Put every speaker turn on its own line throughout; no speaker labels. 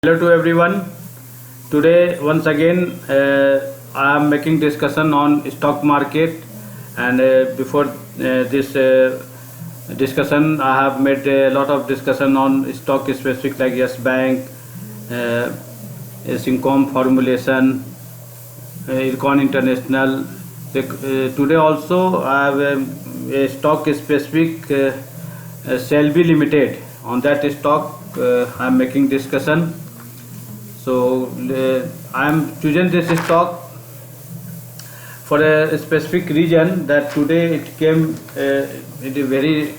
Hello to everyone. Today once again I am making discussion on stock market, and before this discussion I have made a lot of discussion on stock specific like Yes Bank, uh, Syncom Formulation, Ircon International. Today also I have a stock specific Selby Limited. On that stock I am making discussion. So I am choosing this stock for a specific reason that today it came it is very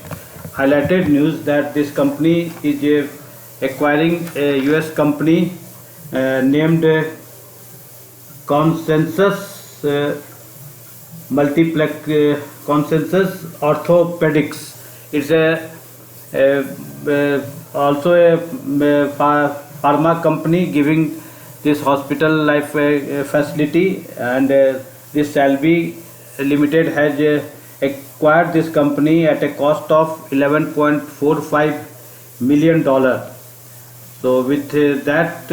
highlighted news that this company is acquiring a US company named Consensus Multiplex Consensus Orthopedics. It's also a pharma company giving this hospital life facility, and this Selby Limited has acquired this company at a cost of $11.45 million. So with that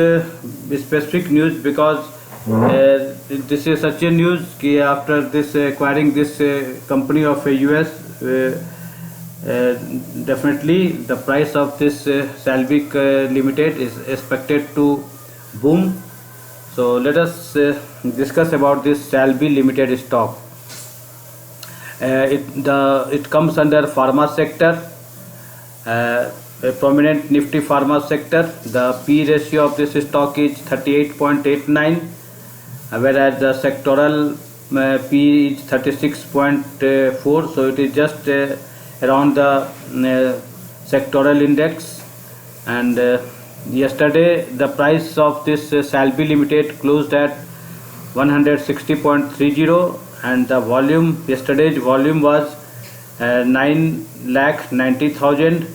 specific news, because this is such a news कि after this acquiring this company of a US, definitely the price of this Selby Limited is expected to boom. So let us discuss about this Selby Limited stock. It comes under pharma sector, a prominent Nifty pharma sector. The P ratio of this stock is 38.89, whereas the sectoral P is 36.4. So it is just around the sectoral index. And yesterday the price of this Selby Limited closed at 160.30, and the volume, yesterday's volume was 9,90,000.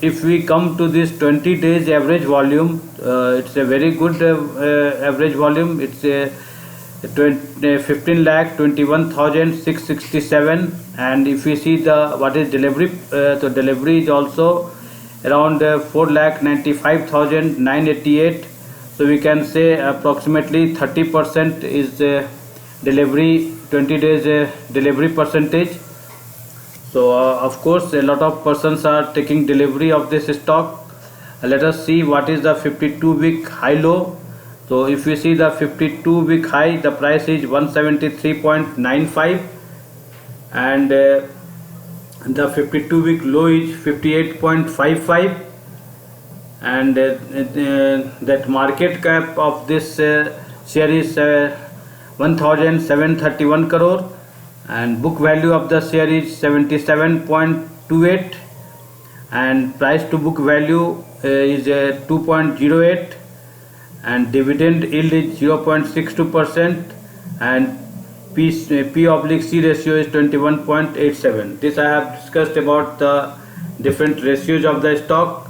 If we come to this 20 days average volume, it's a very good average volume. It's a 15,21,667, and if we see the what is delivery, so delivery is also around 4,95,988. So we can say approximately 30% is delivery, 20 days delivery percentage. So of course a lot of persons are taking delivery of this stock. Let us see what is the 52-week high low. So if we see the 52-week high, the price is 173.95, and the 52-week low is 58.55, and that market cap of this share is 1,731 crore, and book value of the share is 77.28, and price to book value is 2.08, and dividend yield is 0.62%, and P/C ratio is 21.87. This I have discussed about the different ratios of the stock.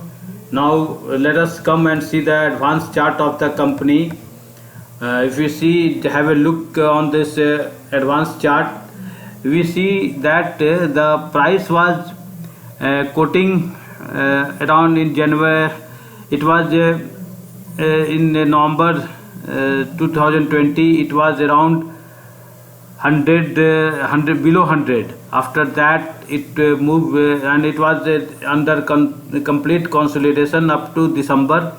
Now let us come and see the advanced chart of the company. If we see, have a look on this advanced chart, we see that the price was quoting around in January. It was in November 2020, it was around 100 below 100. After that it moved and it was under complete consolidation up to December.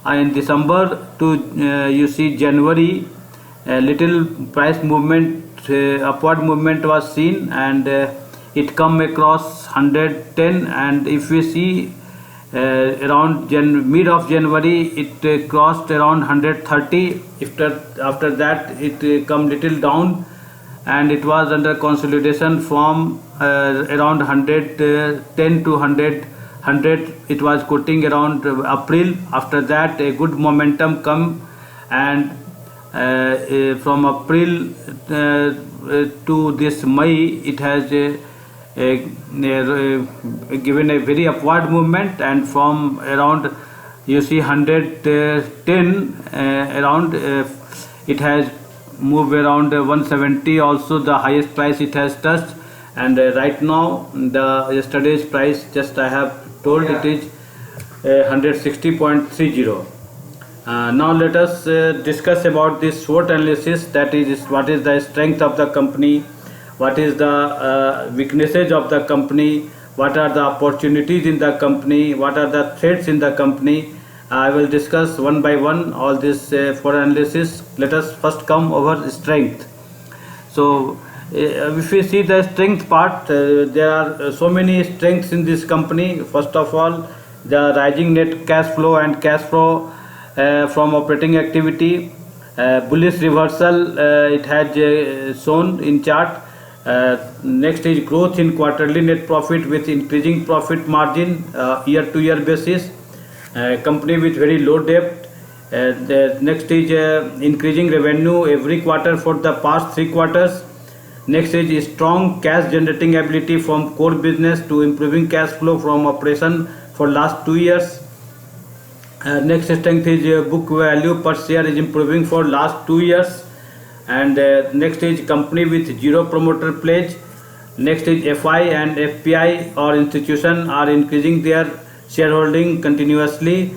In December to you see January, little price movement, upward movement was seen, and it come across 110. And if we see around mid of January, it crossed around 130. After that it come little down, and it was under consolidation from around 110 to 100. It was quoting around April. After that a good momentum come, and from April to this May it has given a very upward movement, and from around you see 110 around it has moved around 170 also, the highest price it has touched. And right now the yesterday's price, just I have told, it is 160.30. Now let us discuss about this SWOT analysis, that is what is the strength of the company, what is the weaknesses of the company, what are the opportunities in the company, what are the threats in the company. I will discuss one by one all this SWOT analysis. Let us first come over strength. So if we see the strength part, there are so many strengths in this company. First of all, the rising net cash flow and cash flow from operating activity, bullish reversal it has shown in chart. Next is growth in quarterly net profit with increasing profit margin year to year basis. Company with very low debt. The next is increasing revenue every quarter for the past 3 quarters. Next is strong cash generating ability from core business to improving cash flow from operation for last 2 years. Next strength is book value per share is improving for last 2 years. And next is company with zero promoter pledge. Next is FI and FPI or institution are increasing their shareholding continuously.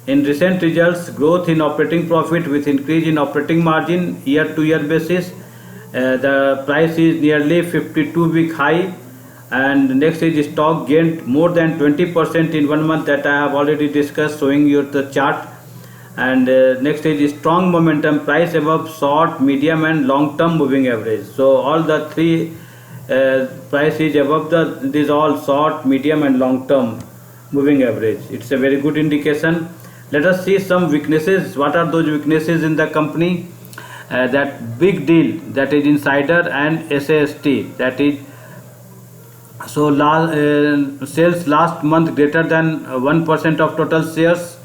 In recent results, growth in operating profit with increase in operating margin year to year basis. The price is nearly 52-week high. And next is stock gained more than 20% in 1 month, that I have already discussed, showing you the chart. And next is strong momentum, price above short, medium and long term moving average. So all the three price is above these all short, medium and long term moving average. It's a very good indication. Let us see some weaknesses. What are those weaknesses in the company? That big deal, that is insider and SAST, that is sales last month greater than 1% of total shares.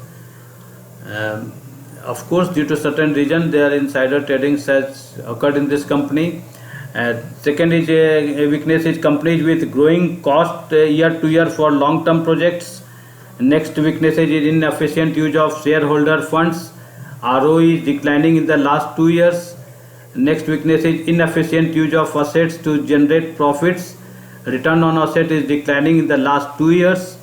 Of course, due to certain reason, their insider trading has occurred in this company. Second is a weakness is companies with growing cost year to year for long term projects. Next weakness is inefficient use of shareholder funds. ROE is declining in the last 2 years. Next weakness is inefficient use of assets to generate profits. Return on asset is declining in the last 2 years.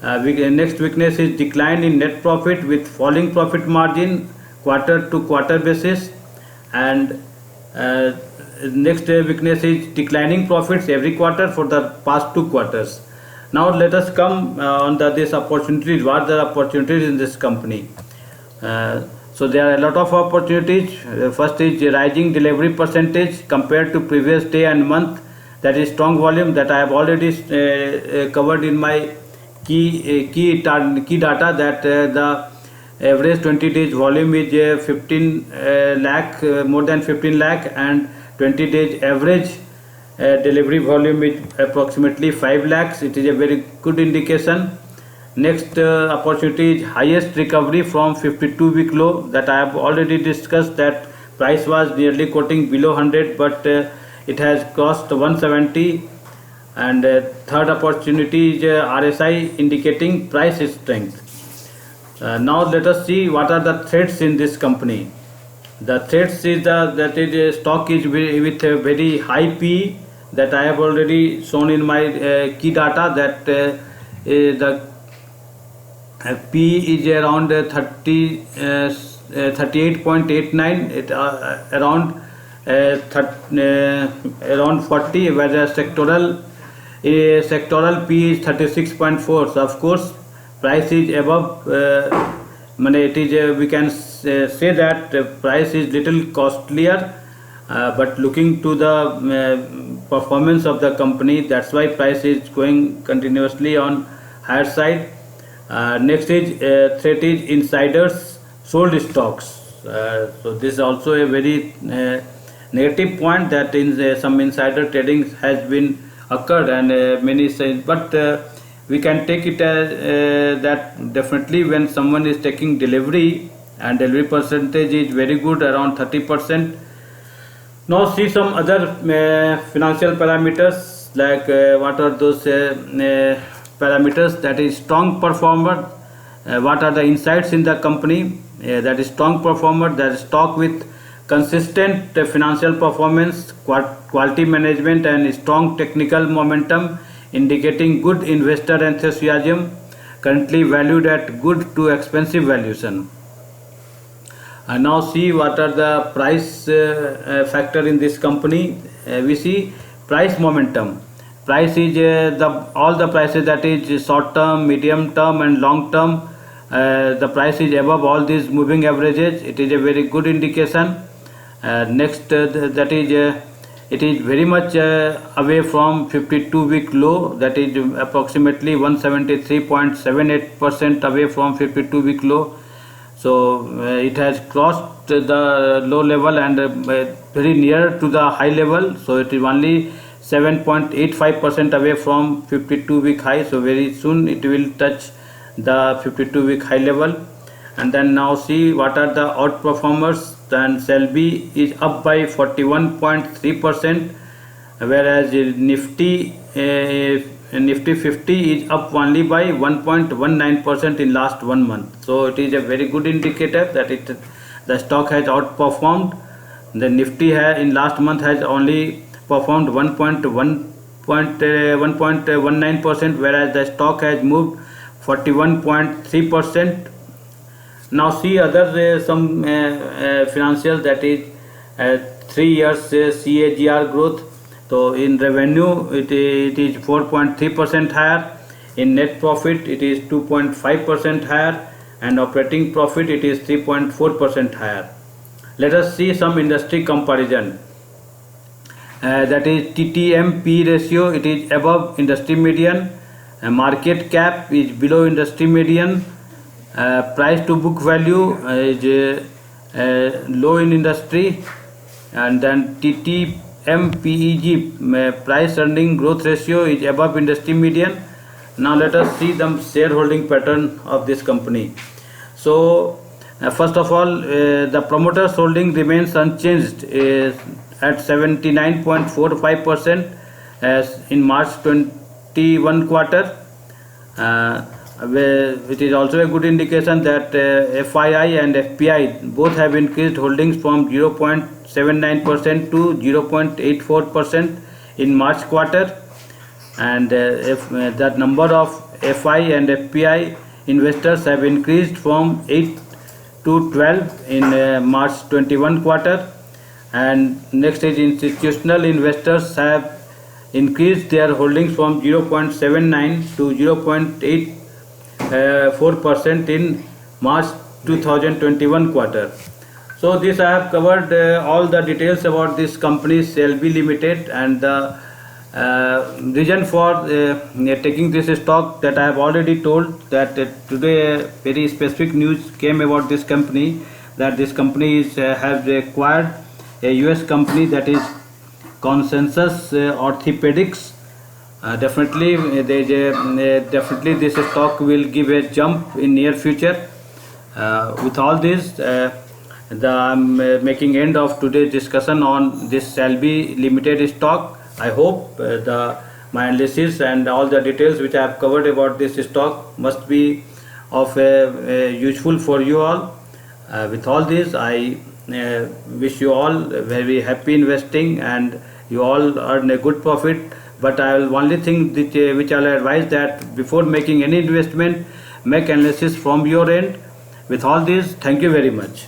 Next weakness is decline in net profit with falling profit margin quarter to quarter basis. And next weakness is declining profits every quarter for the past 2 quarters. Now let us come on this opportunities. What are the opportunities in this company? So there are a lot of opportunities. First is rising delivery percentage compared to previous day and month. That is strong volume, that I have already covered in my key data, that the average 20 days volume is 15 lakh, more than 15 lakh, and 20 days average delivery volume is approximately 5 lakhs. It is a very good indication. Next opportunity is highest recovery from 52-week low, that I have already discussed, that price was nearly quoting below 100, but it has crossed 170. And third opportunity is RSI indicating price strength. Now let us see what are the threats in this company. The threats is that stock is with a very high P, that I have already shown in my key data, that the P is around 38.89, it around 40, whereas sectoral P is 36.4. So of course price is above, it is we can say that price is little costlier, but looking to the performance of the company, that's why price is going continuously on higher side. Next is threat is insiders sold stocks. So this is also a very negative point, that in some insider trading has been occurred, and many say, but we can take it as that definitely when someone is taking delivery, and delivery percentage is very good, around 30%. Now see some other financial parameters, like what are those parameters, that is strong performer. What are the insights in the company? That is strong performer, that is stock with consistent financial performance, quality management and strong technical momentum, indicating good investor enthusiasm. currently valued at good to expensive valuation. And now see what are the price factor in this company. We see price momentum. Price is all the prices, that is short term, medium term and long term. The price is above all these moving averages. It is a very good indication. Next, that is it is very much away from 52-week low, that is approximately 173.78% away from 52-week low. So it has crossed the low level and very near to the high level. So it is only 7.85% away from 52-week high. So very soon it will touch the 52-week high level. And then now see what are the outperformers. Then Selby is up by 41.3%, whereas Nifty 50 is up only by 1.19% in last 1 month. So it is a very good indicator that the stock has outperformed. The Nifty in last month has only performed 1.19%, whereas the stock has moved 41.3%. Now see other some financials, that is 3 years CAGR growth. So in revenue it is 4.3% higher, in net profit it is 2.5% higher, and operating profit it is 3.4% higher. Let us see some industry comparison. That is TTM-P ratio, it is above industry median. Market cap is below industry median. Price to book value is low in industry. And then TTM-PEG, price earning growth ratio, is above industry median. Now let us see the shareholding pattern of this company. So first of all, the promoters holding remains unchanged at 79.45% as in March 21 quarter. It is also a good indication that FII and FPI both have increased holdings from 0.79% to 0.84% in March quarter, and if that number of FI and FPI investors have increased from 8 to 12 in March 21 quarter. And next is institutional investors have increased their holdings from 0.79 to 0.84% in March 2021 quarter. So this I have covered all the details about this company Selby Limited, and the reason for taking this stock, that I have already told, that today very specific news came about this company, that this company has acquired a US company, that is Consensus Orthopedics. Definitely this stock will give a jump in near future. With all this, I'm making end of today's discussion on this Selby Limited stock. I hope my analysis and all the details which I have covered about this stock must be of useful for you all. With all this, I wish you all very happy investing, and you all earn a good profit. But I will only thing which I will advise, that before making any investment, make analysis from your end. With all this, thank you very much.